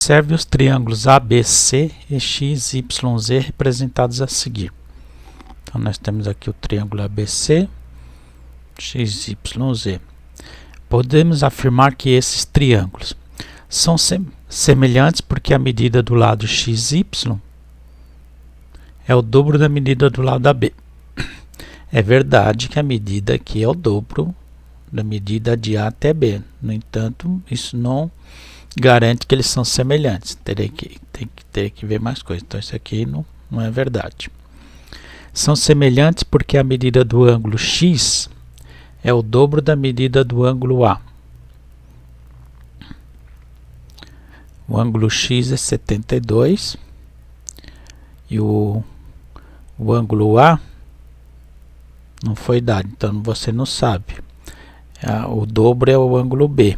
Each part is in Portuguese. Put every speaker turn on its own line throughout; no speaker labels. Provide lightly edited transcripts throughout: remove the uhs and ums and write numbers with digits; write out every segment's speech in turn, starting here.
Observe os triângulos ABC e XYZ representados a seguir. Então, nós temos aqui o triângulo ABC, XYZ. Podemos afirmar que esses triângulos são semelhantes porque a medida do lado XY é o dobro da medida do lado AB. É verdade que a medida aqui é o dobro da medida de A até B. No entanto, isso não garante que eles são semelhantes. Teria que ver mais coisas. Então, isso aqui não é verdade. São semelhantes porque a medida do ângulo X é o dobro da medida do ângulo A. O ângulo X é 72 e o ângulo A não foi dado, então você não sabe. O dobro é o ângulo B,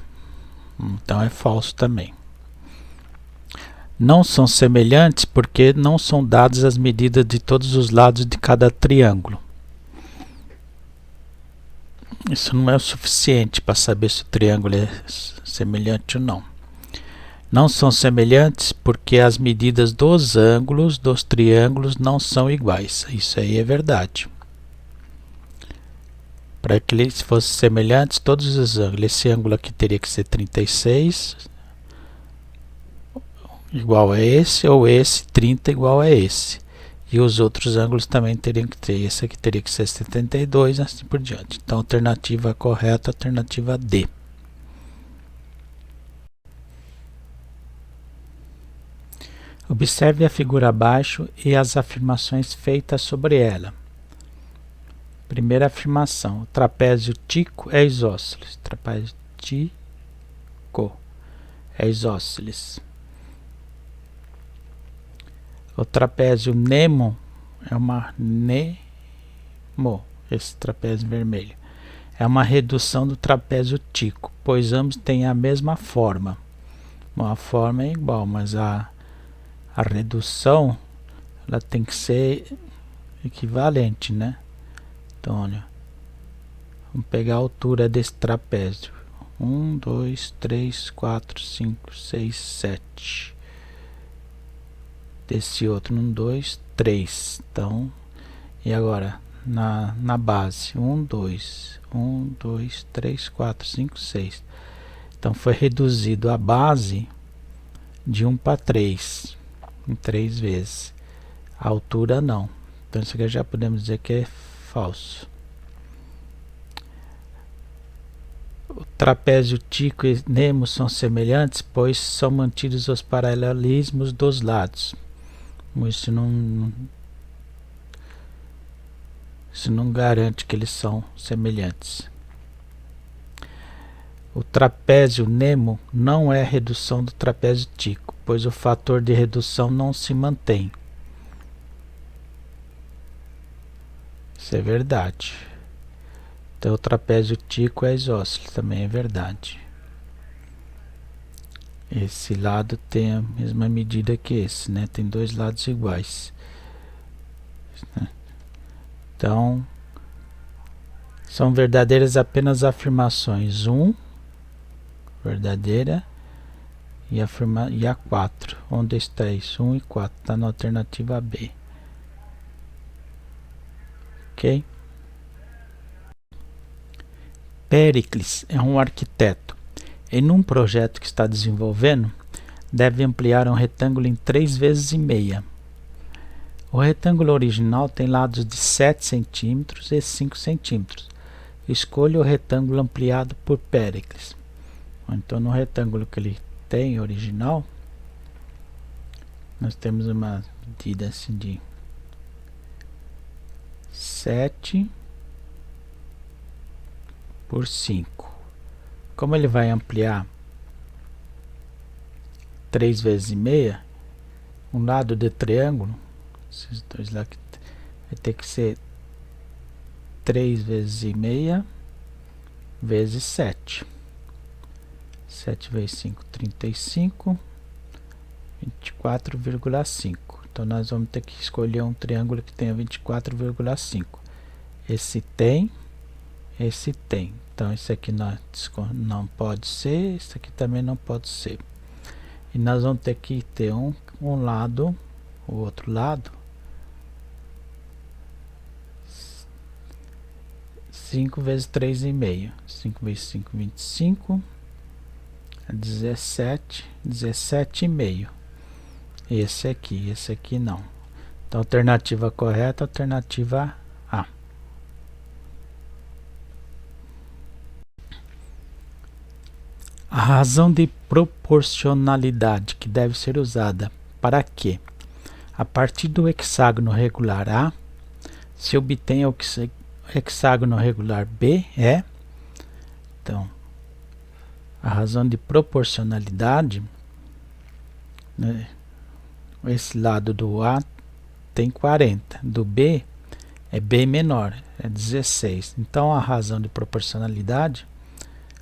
então é falso também. Não são semelhantes porque não são dadas as medidas de todos os lados de cada triângulo. Isso não é o suficiente para saber se o triângulo é semelhante ou não. Não são semelhantes porque as medidas dos ângulos dos triângulos não são iguais. Isso aí é verdade. Para que eles fossem semelhantes, todos os ângulos. Esse ângulo aqui teria que ser 36 igual a esse, ou esse 30 igual a esse. E os outros ângulos também teriam que ter. Esse aqui teria que ser 72, assim por diante. Então, alternativa correta, alternativa D. Observe a figura abaixo e as afirmações feitas sobre ela. Primeira afirmação: o trapézio tico é isósceles. Trapézio tico é isósceles. O trapézio Nemo é uma esse trapézio vermelho. É uma redução do trapézio tico, pois ambos têm a mesma forma. Bom, a forma é igual, mas a redução ela tem que ser equivalente, né? Então, olha, vamos pegar a altura desse trapézio. 1, 2, 3, 4, 5, 6, 7. Desse outro, 1, 2, 3. Então, e agora, na base, 1, 2, 1, 2, 3, 4, 5, 6. Então, foi reduzido a base de 1 para 3, em 3 vezes. A altura, não. Então, isso aqui já podemos dizer que é falso. O trapézio tico e Nemo são semelhantes, pois são mantidos os paralelismos dos lados. Isso não garante que eles são semelhantes. O trapézio Nemo não é a redução do trapézio tico, pois o fator de redução não se mantém. Isso é verdade. Então, o trapézio tico é isósceles, também é verdade. Esse lado tem a mesma medida que esse, né? Tem dois lados iguais. Então, são verdadeiras apenas afirmações 1, verdadeira, e a 4. Onde está isso? 1 e 4. Está na alternativa B. Ok? Péricles é um arquiteto. Em um projeto que está desenvolvendo, deve ampliar um retângulo em 3 vezes e meia. O retângulo original tem lados de 7 cm e 5 cm. Escolha o retângulo ampliado por Péricles. Então, no retângulo que ele tem original, nós temos uma medida assim de 7 por 5. Como ele vai ampliar 3 vezes e meia, um lado de triângulo, esses dois lá vai ter que ser 3 vezes e meia vezes 7. 7 vezes 5, 35, 24,5. Então, nós vamos ter que escolher um triângulo que tenha 24,5. Esse tem, esse tem. Então, esse aqui não pode ser, esse aqui também não pode ser. E nós vamos ter que ter um lado, o outro lado, 5 vezes 3,5. 5 vezes 5, 25. 17, 17,5. Esse aqui não. Então, alternativa correta, alternativa A. A razão de proporcionalidade que deve ser usada para que, a partir do hexágono regular A, se obtenha o hexágono regular B é... Então, a razão de proporcionalidade, né, esse lado do A tem 40, do B é bem menor, é 16. Então, a razão de proporcionalidade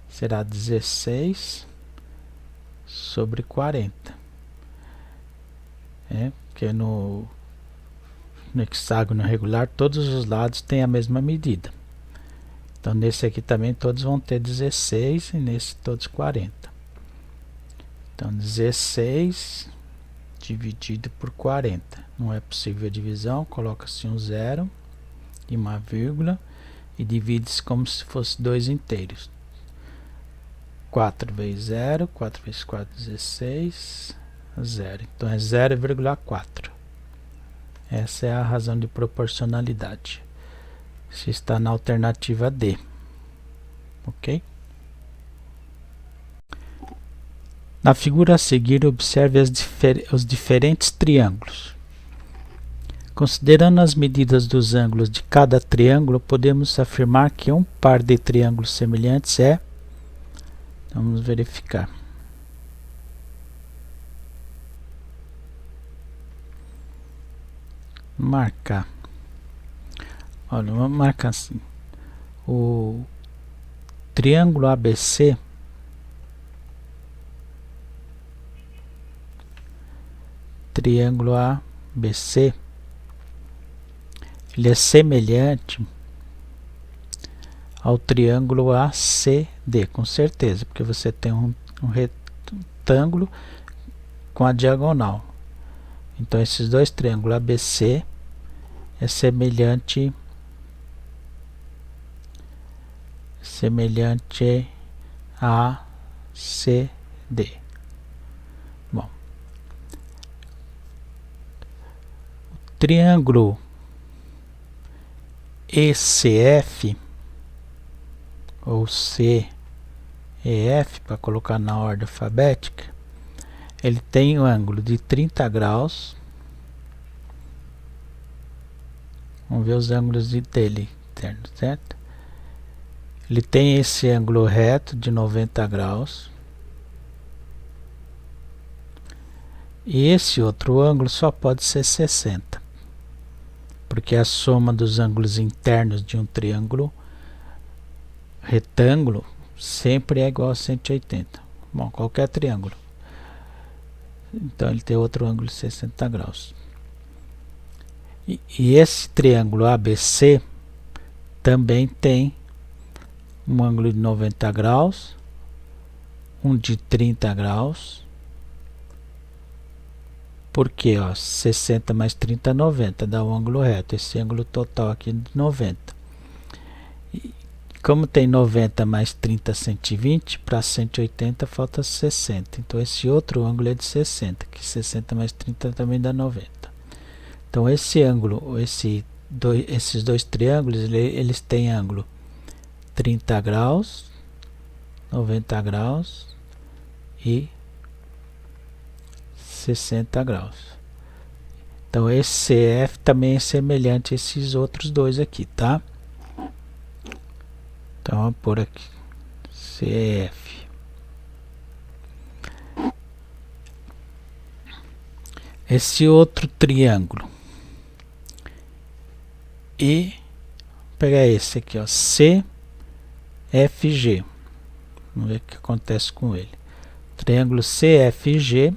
será 16 sobre 40. Porque no hexágono regular todos os lados têm a mesma medida. Então, nesse aqui também todos vão ter 16 e nesse todos 40. Então, 16 dividido por 40. Não é possível a divisão, coloca-se um zero e uma vírgula e divide-se como se fosse 2 inteiros. 4 vezes 0, 4 vezes 4, 16, 0. Então, é 0,4. Essa é a razão de proporcionalidade. Se está na alternativa D, ok? Na figura a seguir, observe os diferentes triângulos. Considerando as medidas dos ângulos de cada triângulo, podemos afirmar que um par de triângulos semelhantes é... Vamos verificar. Marcar. Olha, vamos marcar assim. O triângulo ABC ele é semelhante ao triângulo ACD, com certeza, porque você tem um retângulo com a diagonal. Então, esses dois triângulos ABC é semelhante a CD. Bom, o triângulo ECF ou CEF, para colocar na ordem alfabética, ele tem um ângulo de 30 graus. Vamos ver os ângulos dele interno, certo? Ele tem esse ângulo reto de 90 graus. E esse outro ângulo só pode ser 60. Porque a soma dos ângulos internos de um triângulo retângulo sempre é igual a 180. Bom, qualquer triângulo. Então ele tem outro ângulo de 60 graus. E esse triângulo ABC também tem um ângulo de 90 graus, um de 30 graus. Porque, ó, 60 mais 30 é 90, dá um ângulo reto. Esse ângulo total aqui é de 90. E como tem 90 mais 30, 120, para 180 falta 60. Então, esse outro ângulo é de 60, que 60 mais 30 também dá 90. Então, esse ângulo, esses dois triângulos, eles têm ângulo 30 graus, 90 graus e 60 graus. Então, esse CF também é semelhante a esses outros dois aqui, tá? Então, vamos pôr aqui CF. Esse outro triângulo e vou pegar esse aqui, ó, CFG. Vamos ver o que acontece com ele. Triângulo CFG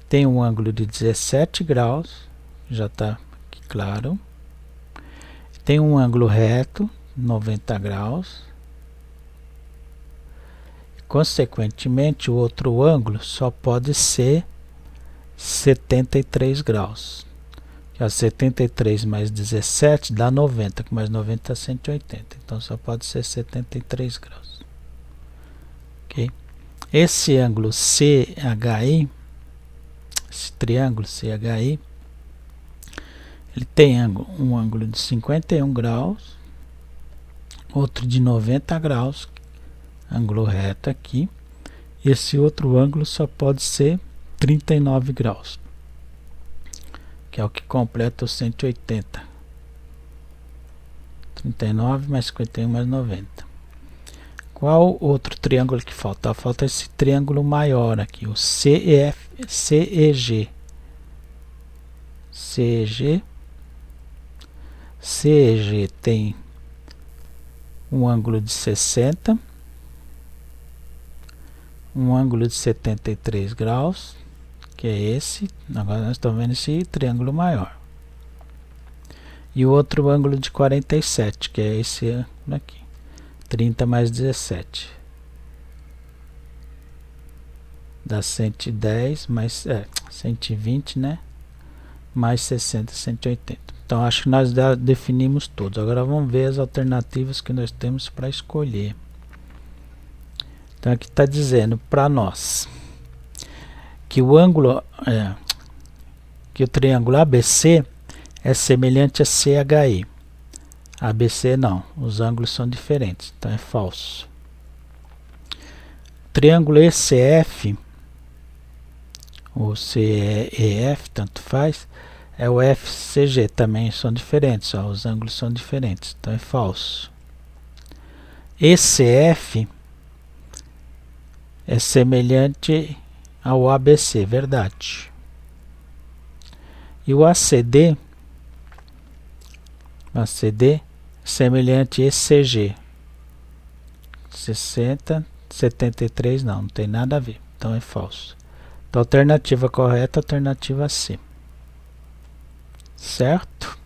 tem um ângulo de 17 graus, já está aqui claro. Tem um ângulo reto, 90 graus. Consequentemente, o outro ângulo só pode ser 73 graus. 73 mais 17 dá 90, que mais 90 é 180. Então, só pode ser 73 graus. Ok? Esse ângulo CHI, esse triângulo CHI, ele tem um ângulo de 51 graus, outro de 90 graus, ângulo reto aqui. Esse outro ângulo só pode ser 39 graus, que é o que completa os 180. 39 mais 51 mais 90. Qual outro triângulo que falta? Falta esse triângulo maior aqui, o CEG. CEG tem um ângulo de 60, um ângulo de 73 graus, que é esse. Agora nós estamos vendo esse triângulo maior. E o outro ângulo de 47, que é esse ângulo aqui. 30 mais 17. Dá 110 mais 120, né? Mais 60, 180. Então acho que nós definimos todos. Agora vamos ver as alternativas que nós temos para escolher. Então aqui está dizendo para nós que o ângulo que o triângulo ABC é semelhante a CHI. ABC não, os ângulos são diferentes, então é falso. Triângulo ECF, ou CEF, tanto faz, é o FCG, também são diferentes, ó, os ângulos são diferentes, então é falso. ECF é semelhante ao ABC, verdade. E o ACD semelhante a ECG. 60, 73 não tem nada a ver, então é falso. Então, alternativa correta, alternativa C. Certo?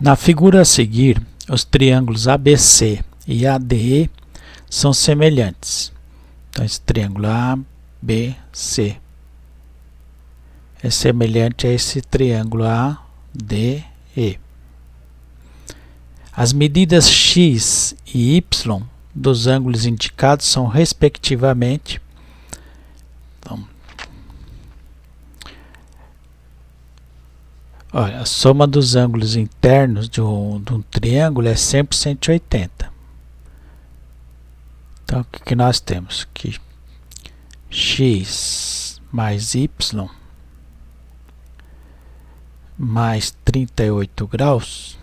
Na figura a seguir, os triângulos ABC e ADE são semelhantes. Então, esse triângulo ABC é semelhante a esse triângulo ADE. As medidas x e y dos ângulos indicados são respectivamente olha, a soma dos ângulos internos de um triângulo é sempre 180. Então, o que nós temos? Que x mais y mais 38 graus,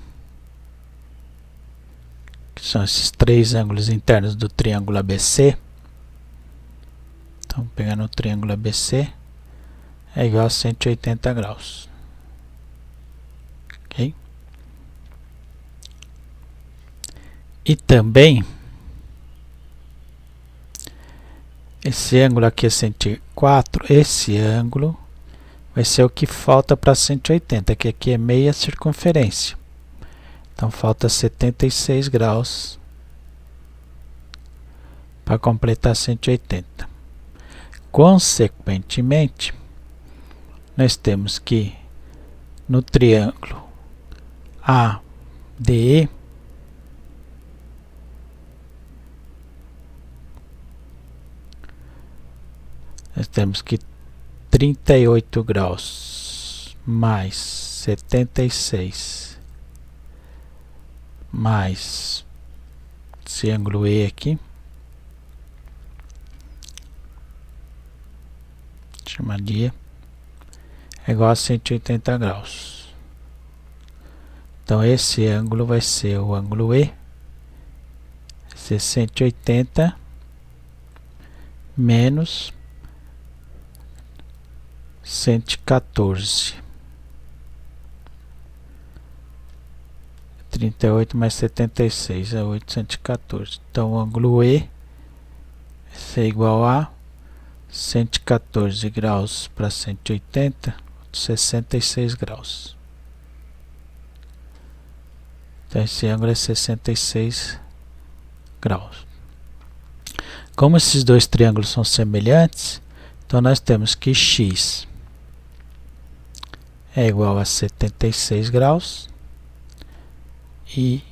que são esses três ângulos internos do triângulo ABC. Então, pegando o triângulo ABC, é igual a 180 graus. Ok? E também, esse ângulo aqui é 104, esse ângulo vai ser o que falta para 180, que aqui é meia circunferência. Então, falta 76 graus para completar 180. Consequentemente, nós temos que no triângulo ADE nós temos que 38 graus mais 76 mais esse ângulo E aqui, chama de E, é igual a 180 graus. Então esse ângulo vai ser o ângulo E, vai ser 180 menos 114. 38 mais 76 é 814. Então o ângulo E vai ser igual a 114 graus para 180, 66 graus. Então esse ângulo é 66 graus. Como esses dois triângulos são semelhantes, então nós temos que x é igual a 76 graus e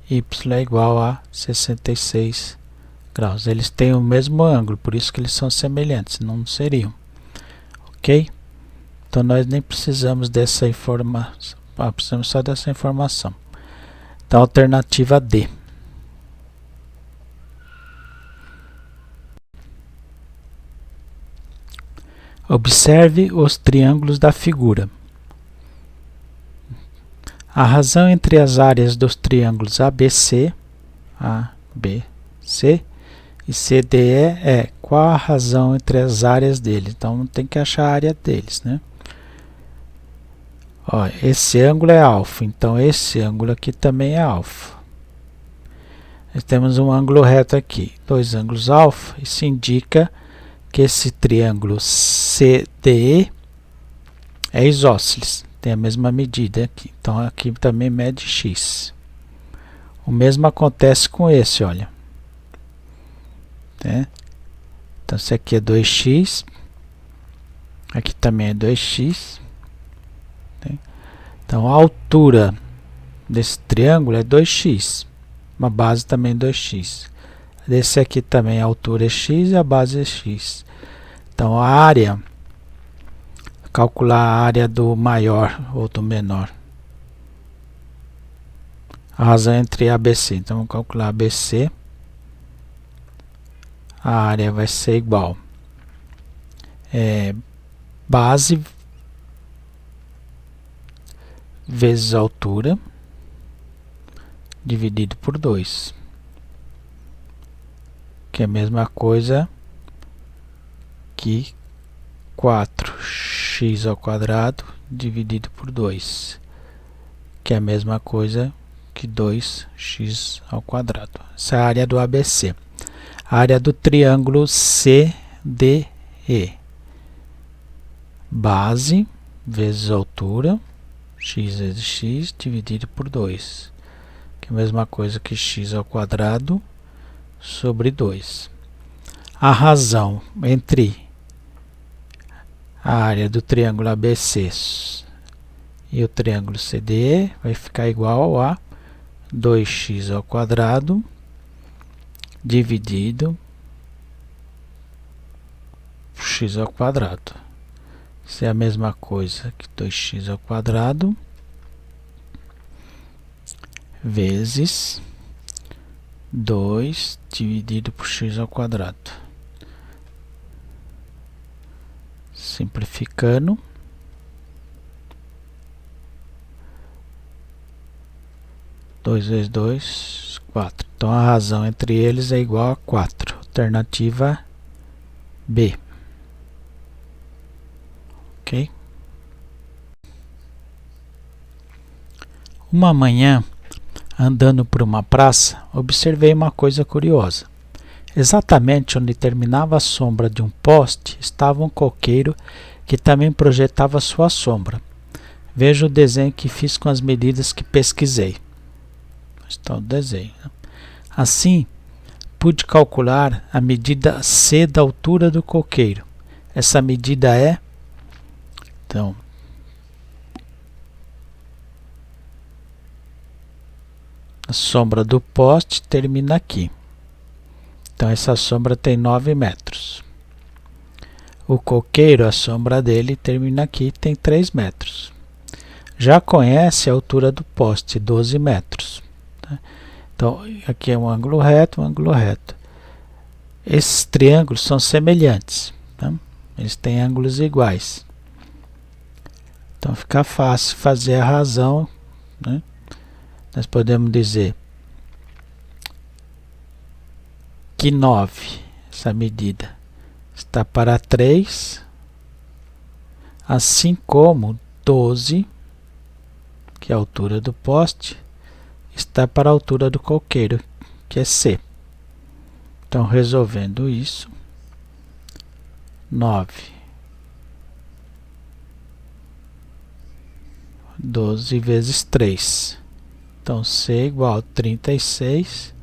y é igual a 66 graus. Eles têm o mesmo ângulo, por isso que eles são semelhantes, não seriam. Ok? Então nós nem precisamos dessa informação, precisamos só dessa informação. Então alternativa D. Observe os triângulos da figura. A razão entre as áreas dos triângulos ABC e CDE é qual a razão entre as áreas deles. Então tem que achar a área deles, né? Ó, esse ângulo é alfa, então esse ângulo aqui também é alfa. Nós temos um ângulo reto aqui, dois ângulos alfa, isso indica que esse triângulo CDE é isósceles, tem a mesma medida aqui. Então aqui também mede x. O mesmo acontece com esse, olha. Né? Então esse aqui é 2x, aqui também é 2x. Né? Então a altura desse triângulo é 2x, uma base também 2x. Desse aqui também a altura é x e a base é x. Então a área, calcular a área do maior ou do menor. A razão entre ABC, então vamos calcular ABC. A área vai ser igual base vezes a altura dividido por 2, que é a mesma coisa que 4x ao quadrado dividido por 2, que é a mesma coisa que 2x ao quadrado. Essa é a área do ABC. A área do triângulo CDE. Base vezes altura, x vezes x, dividido por 2, que é a mesma coisa que x ao quadrado sobre 2. A razão entre a área do triângulo ABC e o triângulo CDE vai ficar igual a 2x ao quadrado dividido por x ao quadrado. Isso é a mesma coisa que 2x ao quadrado vezes 2 dividido por x ao quadrado. Simplificando, dois vezes 2, 4. Então a razão entre eles é igual a 4. Alternativa B. Ok? Uma manhã, andando por uma praça, observei uma coisa curiosa. Exatamente onde terminava a sombra de um poste estava um coqueiro que também projetava sua sombra. Veja o desenho que fiz com as medidas que pesquisei. Está o desenho. Assim, pude calcular a medida C da altura do coqueiro. Essa medida é, então, a sombra do poste termina aqui. Então essa sombra tem 9 metros. O coqueiro, a sombra dele termina aqui, tem 3 metros. Já conhece a altura do poste, 12 metros. Tá? Então aqui é um ângulo reto, um ângulo reto. Esses triângulos são semelhantes. Tá? Eles têm ângulos iguais. Então fica fácil fazer a razão. Né? Nós podemos dizer que 9, essa medida, está para 3, assim como 12, que é a altura do poste, está para a altura do coqueiro, que é C. Então, resolvendo isso, 9, 12 vezes 3, Então, C igual a 36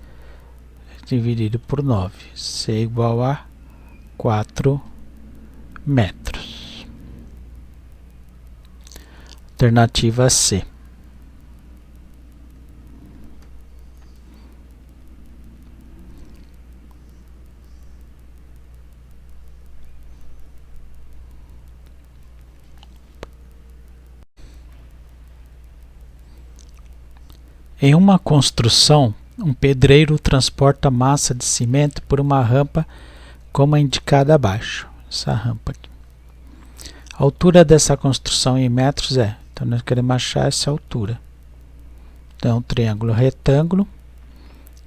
dividido por 9. C igual a 4 metros. Alternativa C. Em uma construção, um pedreiro transporta massa de cimento por uma rampa como a indicada abaixo. Essa rampa aqui. A altura dessa construção em metros é, então nós queremos achar essa altura. Então, um triângulo retângulo,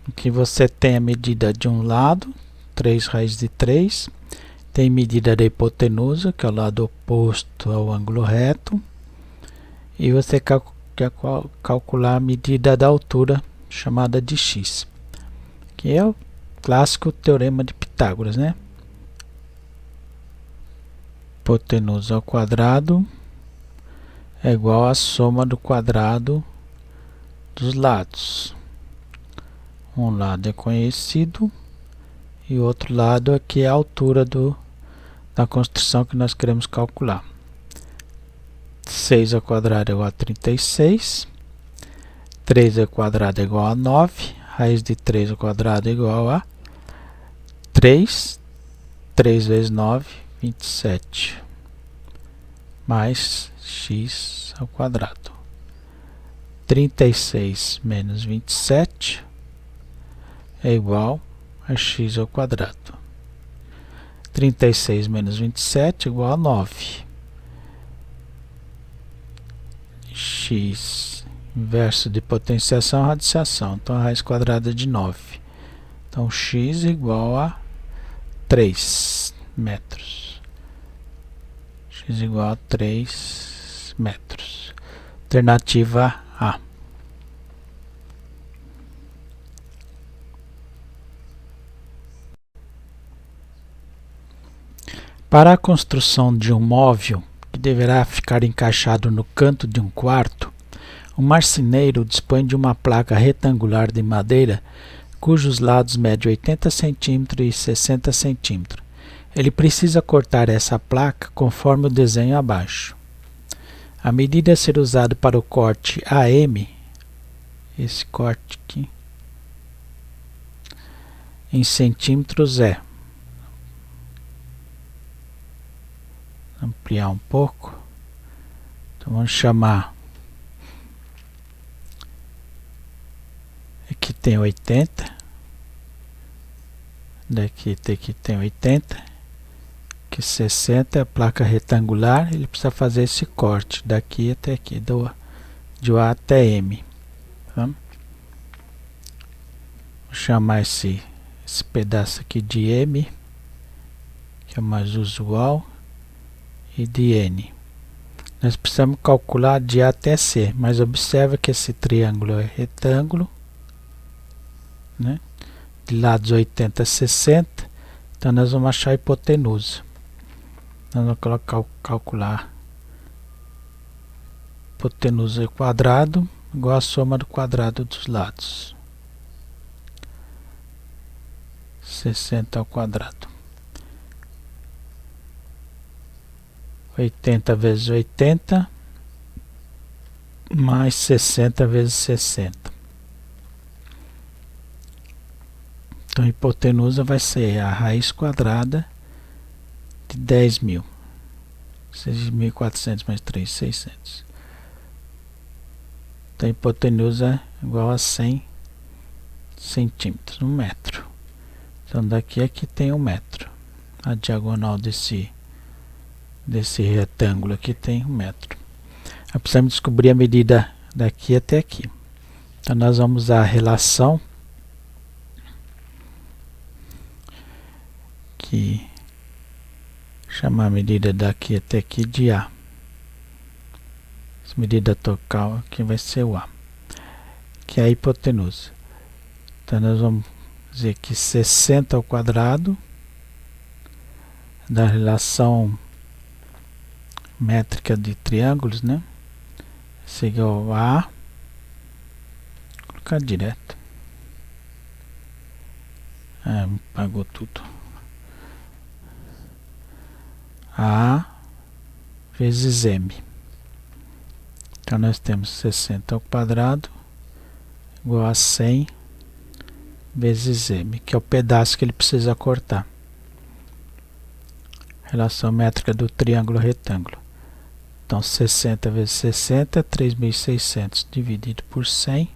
em que você tem a medida de um lado, 3 raiz de 3, tem medida da hipotenusa, que é o lado oposto ao ângulo reto, e você quer calcular a medida da altura, chamada de x, que é o clássico teorema de Pitágoras, né? Hipotenusa ao quadrado é igual à soma do quadrado dos lados. Um lado é conhecido e o outro lado aqui é a altura da construção que nós queremos calcular. 6 ao quadrado é igual a 36, 3 ao quadrado é igual a 9, raiz de 3 ao quadrado é igual a 3, 3 vezes 9, 27, mais x ao quadrado. 36 menos 27 é igual a x ao quadrado. 36 menos 27 é igual a 9. X inverso de potenciação, radiciação. Então, a raiz quadrada de 9. Então, x igual a 3 metros. X igual a 3 metros. Alternativa A. Para a construção de um móvel que deverá ficar encaixado no canto de um quarto, o marceneiro dispõe de uma placa retangular de madeira cujos lados medem 80 cm e 60 cm. Ele precisa cortar essa placa conforme o desenho abaixo. A medida a ser usada para o corte AM, esse corte aqui, em centímetros é, ampliar um pouco, então vamos chamar, aqui tem 80, daqui tem 80, aqui 60 é a placa retangular, ele precisa fazer esse corte daqui até aqui, de A até M. Tá? Vou chamar esse pedaço aqui de M, que é mais usual, e de N. Nós precisamos calcular de A até C, mas observa que esse triângulo é retângulo, né? De lados 80 a 60, então nós vamos achar a hipotenusa. Nós vamos calcular hipotenusa quadrado igual a soma do quadrado dos lados. 60 ao quadrado. 80 vezes 80 mais 60 vezes 60. Então, a hipotenusa vai ser a raiz quadrada de 10.000. 6.400 mais 3, 600. Então, a hipotenusa é igual a 100 centímetros, 1 metro. Então, daqui a aqui tem 1 metro. A diagonal desse retângulo aqui tem 1 metro. Nós precisamos descobrir a medida daqui até aqui. Então, nós vamos usar a relação que chamar a medida daqui até aqui de A. Essa medida total aqui vai ser o A, que é a hipotenusa. Então, nós vamos dizer que 60 ao quadrado da relação métrica de triângulos, né? Isso é igual a colocar direto. Pagou tudo. A vezes M. Então nós temos 60 ao quadrado igual a 100 vezes M, que é o pedaço que ele precisa cortar. Relação métrica do triângulo retângulo. Então 60 vezes 60 é 3.600 dividido por 100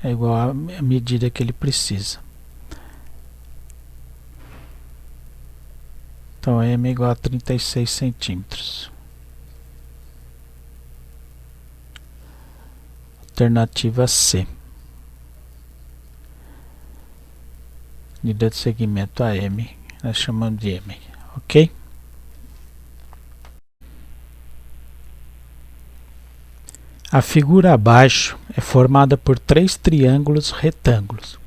é igual à medida que ele precisa. Então M é igual a 36 centímetros. Alternativa C. Medida de segmento AM, nós chamamos de M, ok? A figura abaixo é formada por 3 triângulos retângulos.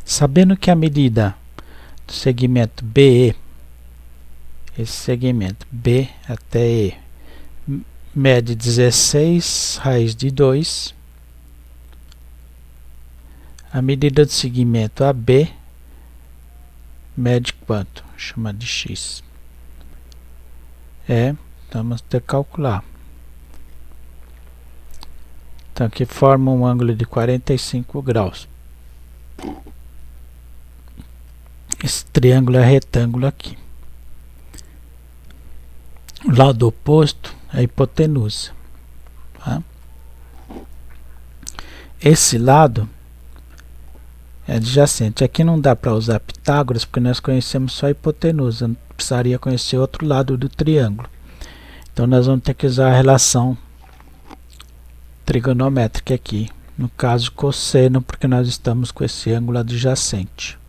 Sabendo que a medida do segmento BE, esse segmento B até E, mede 16 raiz de 2, a medida do segmento AB mede quanto? Chama de X. Então vamos ter que calcular. Então aqui forma um ângulo de 45 graus. Esse triângulo é retângulo aqui. O lado oposto é a hipotenusa. Tá? Esse lado é adjacente. Aqui não dá para usar Pitágoras porque nós conhecemos só a hipotenusa. Não precisaria conhecer outro lado do triângulo. Então nós vamos ter que usar a relação trigonométrica aqui. No caso, cosseno, porque nós estamos com esse ângulo adjacente.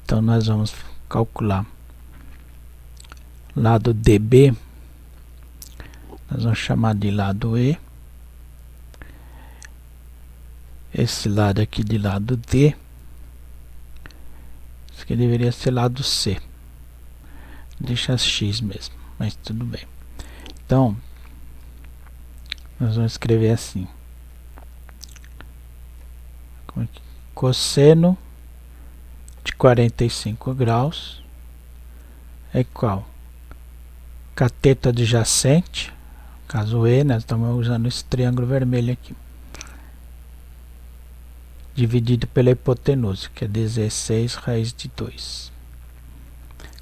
Então nós vamos calcular lado DB, nós vamos chamar de lado E, esse lado aqui de lado D, isso aqui deveria ser lado C, deixa X mesmo, mas tudo bem. Então, nós vamos escrever assim, cosseno de 45 graus é igual cateto adjacente, caso E, nós estamos usando esse triângulo vermelho aqui, dividido pela hipotenusa, que é 16 raiz de 2.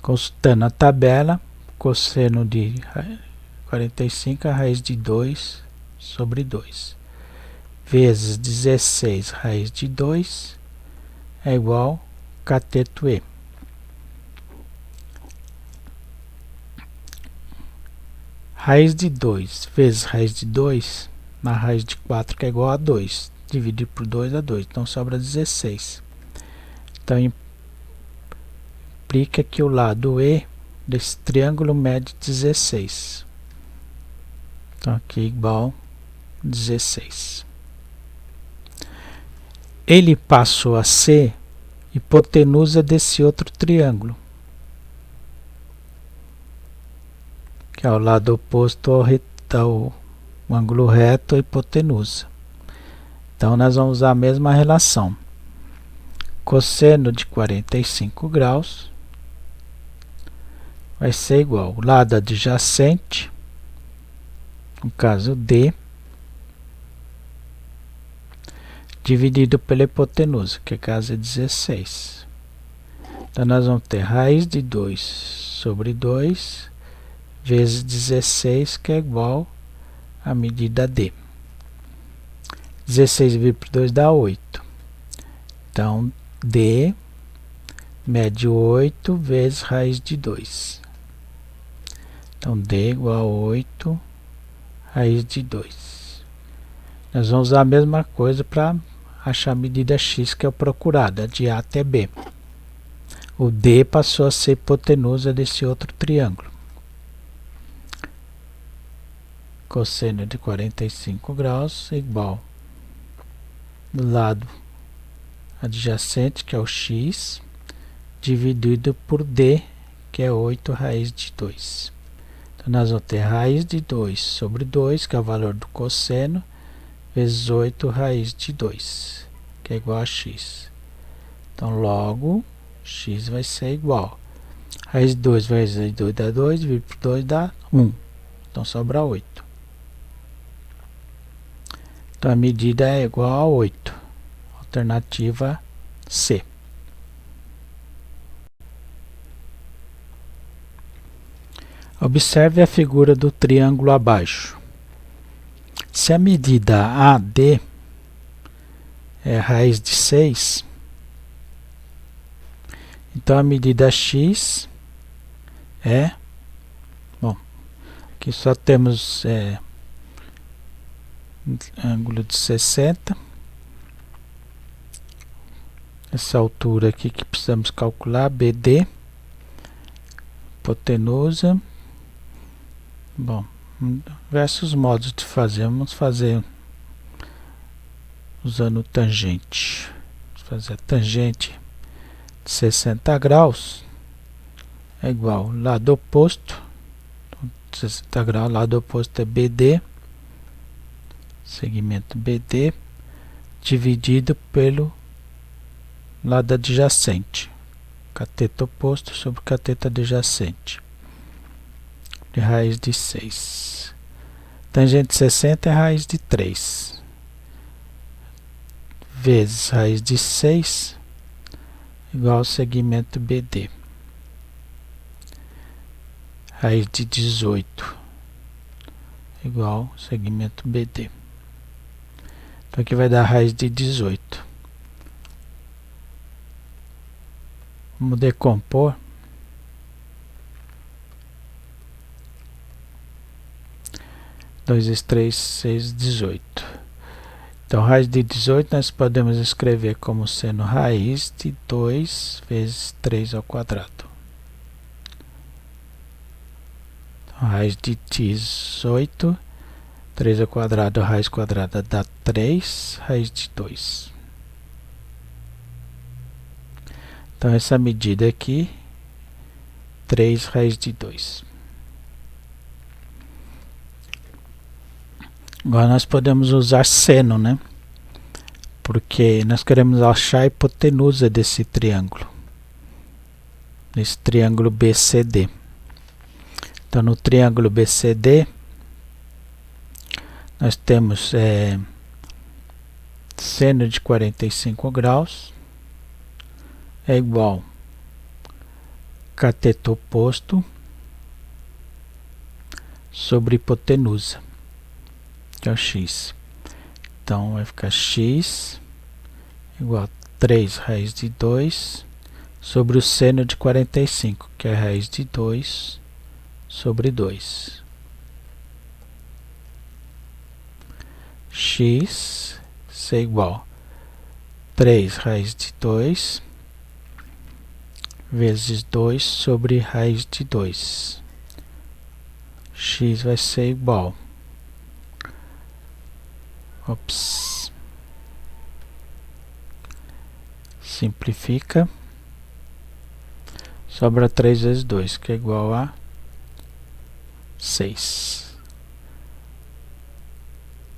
Consultando a tabela, cosseno de 45 é a raiz de 2 sobre 2, vezes 16 raiz de 2 é igual cateto E. Raiz de 2 vezes raiz de 2, na raiz de 4, que é igual a 2. Dividir por 2 é 2, então sobra 16. Então, implica que o lado E desse triângulo mede 16. Então, aqui é igual a 16. Ele passou a ser hipotenusa desse outro triângulo, que é o lado oposto ao ângulo reto, a hipotenusa. Então, nós vamos usar a mesma relação. Cosseno de 45 graus vai ser igual ao lado adjacente, no caso D, dividido pela hipotenusa, que no caso é 16. Então, nós vamos ter raiz de 2 sobre 2 vezes 16, que é igual à medida D. 16 dividido por 2 dá 8. Então, D mede 8 vezes raiz de 2. Então, D igual a 8 raiz de 2. Nós vamos usar a mesma coisa para achar a medida X, que é o procurado, de A até B. O D passou a ser hipotenusa desse outro triângulo. Cosseno de 45 graus é igual do lado adjacente, que é o X, dividido por D, que é 8 raiz de 2. Então, nós vamos ter raiz de 2 sobre 2, que é o valor do cosseno, vezes 8 raiz de 2, que é igual a x. Então, logo, x vai ser igual. Raiz de 2 vezes 2 dá 2, dividido por 2 dá 1. Então, sobra 8. Então, a medida é igual a 8. Alternativa C. Observe a figura do triângulo abaixo. Se a medida AD é raiz de 6, então a medida x é... Bom, aqui só temos ângulo de 60. Essa altura aqui que precisamos calcular, BD, hipotenusa. Bom, diversos modos de fazer. Vamos fazer usando tangente. Vamos fazer a tangente de 60 graus é igual ao lado oposto. 60 graus, lado oposto é BD, segmento BD, dividido pelo lado adjacente. Cateto oposto sobre cateto adjacente. De raiz de 6. Tangente de 60 é raiz de 3. Vezes raiz de 6 igual ao segmento BD. Raiz de 18 igual ao segmento BD. Então aqui vai dar raiz de 18. Vamos decompor. 2 vezes 3, 6, 18. Então, raiz de 18 nós podemos escrever como sendo raiz de 2 vezes 3 ao quadrado. Então, raiz de 18, 3 ao quadrado, a raiz quadrada dá 3, raiz de 2. Então, essa medida aqui, 3 raiz de 2. Agora nós podemos usar seno, né? Porque nós queremos achar a hipotenusa desse triângulo. Nesse triângulo BCD. Então, no triângulo BCD, nós temos seno de 45 graus é igual cateto oposto sobre hipotenusa, que é o x. Então, vai ficar x igual a 3 raiz de 2 sobre o seno de 45, que é raiz de 2 sobre 2. X é igual a 3 raiz de 2 vezes 2 sobre raiz de 2. X vai ser igual... Ops. Simplifica. Sobra 3 vezes 2, que é igual a 6.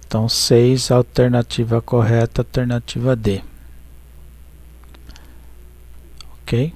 Então, 6, alternativa correta, alternativa D. Ok?